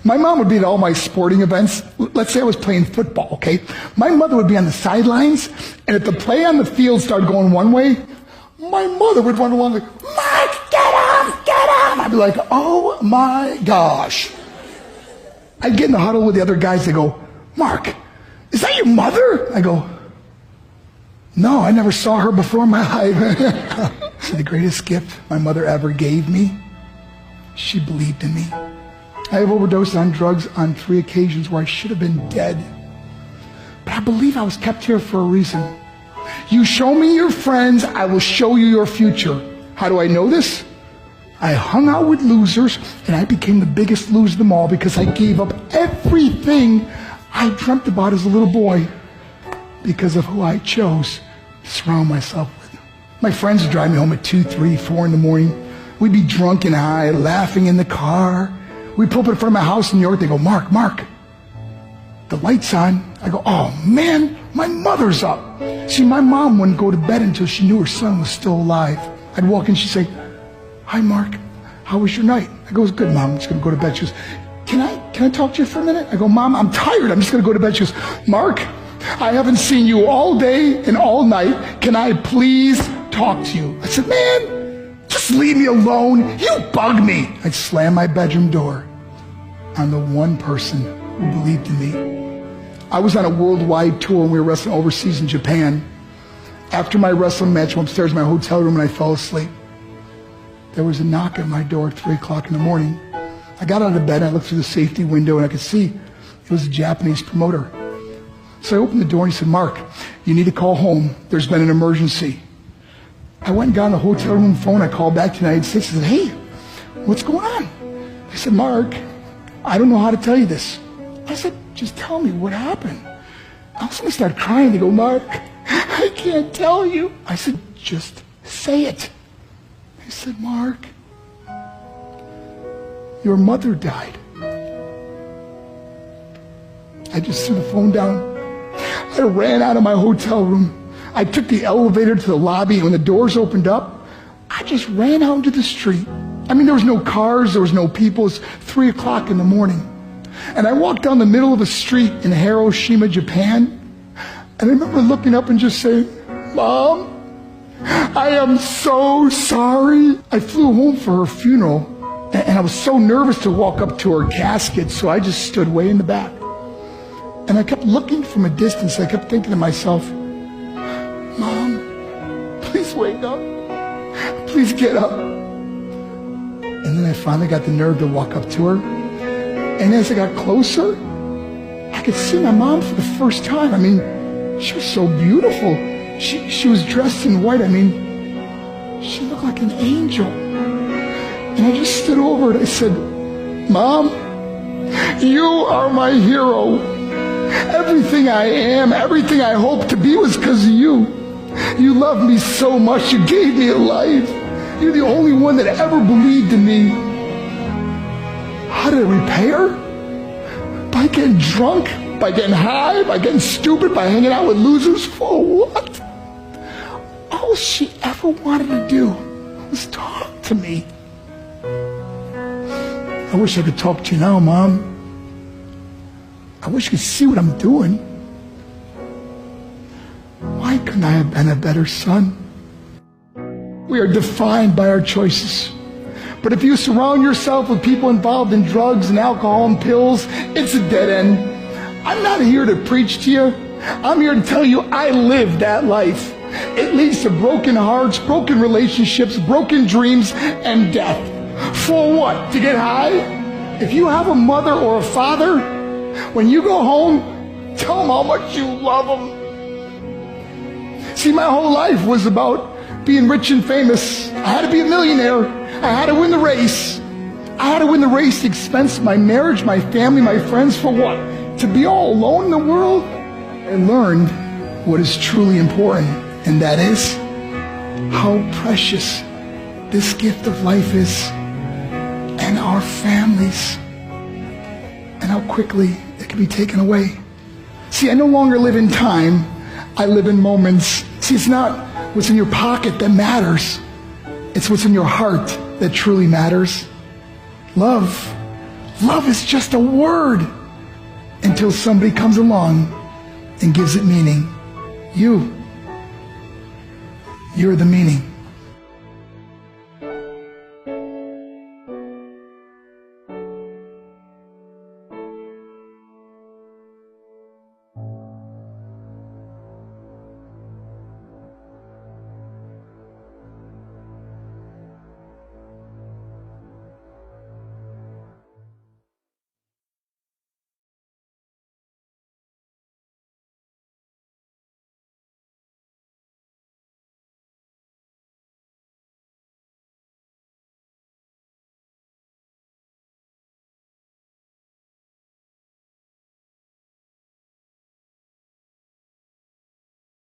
My mom would be at all my sporting events. Let's say I was playing football, okay? My mother would be on the sidelines, and if the play on the field started going one way, my mother would run along like, Mark, get up, get up! I'd be like, oh my gosh. I'd get in the huddle with the other guys. They go, Mark, is that your mother? I go, no, I never saw her before in my life. See, the greatest gift my mother ever gave me, she believed in me. I have overdosed on drugs on 3 occasions where I should have been dead. But I believe I was kept here for a reason. You show me your friends, I will show you your future. How do I know this? I hung out with losers, and I became the biggest loser of them all because I gave up everything I dreamt about as a little boy because of who I chose to surround myself with. My friends would drive me home at 2, 3, 4 in the morning. We'd be drunk and high, laughing in the car. We'd pull up in front of my house in New York. They go, Mark, the light's on. I go, oh man, my mother's up. See, my mom wouldn't go to bed until she knew her son was still alive. I'd walk in, she'd say, hi Mark, how was your night? I go, it was good, Mom, I'm just gonna go to bed. She goes, can I talk to you for a minute? I go, Mom, I'm tired, I'm just gonna go to bed. She goes, Mark, I haven't seen you all day and all night. Can I please talk to you? I said, man, just leave me alone. You bug me. I'd slam my bedroom door on the one person who believed in me. I was on a worldwide tour and we were wrestling overseas in Japan. After my wrestling match, I went upstairs in my hotel room and I fell asleep. There was a knock at my door at 3 o'clock in the morning. I got out of bed, I looked through the safety window and I could see it was a Japanese promoter. So I opened the door and he said, Mark, you need to call home. There's been an emergency. I went and got on the hotel room phone. I called back to the United States and said, hey, what's going on? They said, Mark, I don't know how to tell you this. I said, just tell me what happened. All of a sudden I started crying. They go, Mark, I can't tell you. I said, just say it. They said, Mark, your mother died. I just threw the phone down. I ran out of my hotel room. I took the elevator to the lobby, and when the doors opened up, I just ran out into the street. I mean, there was no cars, there was no people. It was 3 o'clock in the morning. And I walked down the middle of a street in Hiroshima, Japan, and I remember looking up and just saying, Mom, I am so sorry. I flew home for her funeral, and I was so nervous to walk up to her casket, so I just stood way in the back. And I kept looking from a distance. I kept thinking to myself, Mom, please wake up. Please get up. And then I finally got the nerve to walk up to her. And as I got closer, I could see my mom for the first time. I mean, she was so beautiful. She was dressed in white. I mean, she looked like an angel. And I just stood over and I said, Mom, you are my hero. Everything I am, everything I hope to be was because of you. You loved me so much. You gave me a life. You're the only one that ever believed in me. How did I repay her? By getting drunk? By getting high? By getting stupid? By hanging out with losers? For what? All she ever wanted to do was talk to me. I wish I could talk to you now, Mom. I wish you could see what I'm doing. Why couldn't I have been a better son? We are defined by our choices. But if you surround yourself with people involved in drugs and alcohol and pills, it's a dead end. I'm not here to preach to you. I'm here to tell you I lived that life. It leads to broken hearts, broken relationships, broken dreams, and death. For what? To get high? If you have a mother or a father, when you go home, tell them how much you love them. See, my whole life was about being rich and famous. I had to be a millionaire. I had to win the race. I had to win the race at the expense of my marriage, my family, my friends. For what? To be all alone in the world? I learned what is truly important, and that is how precious this gift of life is, and our families, and how quickly it can be taken away. See, I no longer live in time. I live in moments. See, it's not what's in your pocket that matters. It's what's in your heart that truly matters. Love Love is just a word until somebody comes along and gives it meaning. You're the meaning.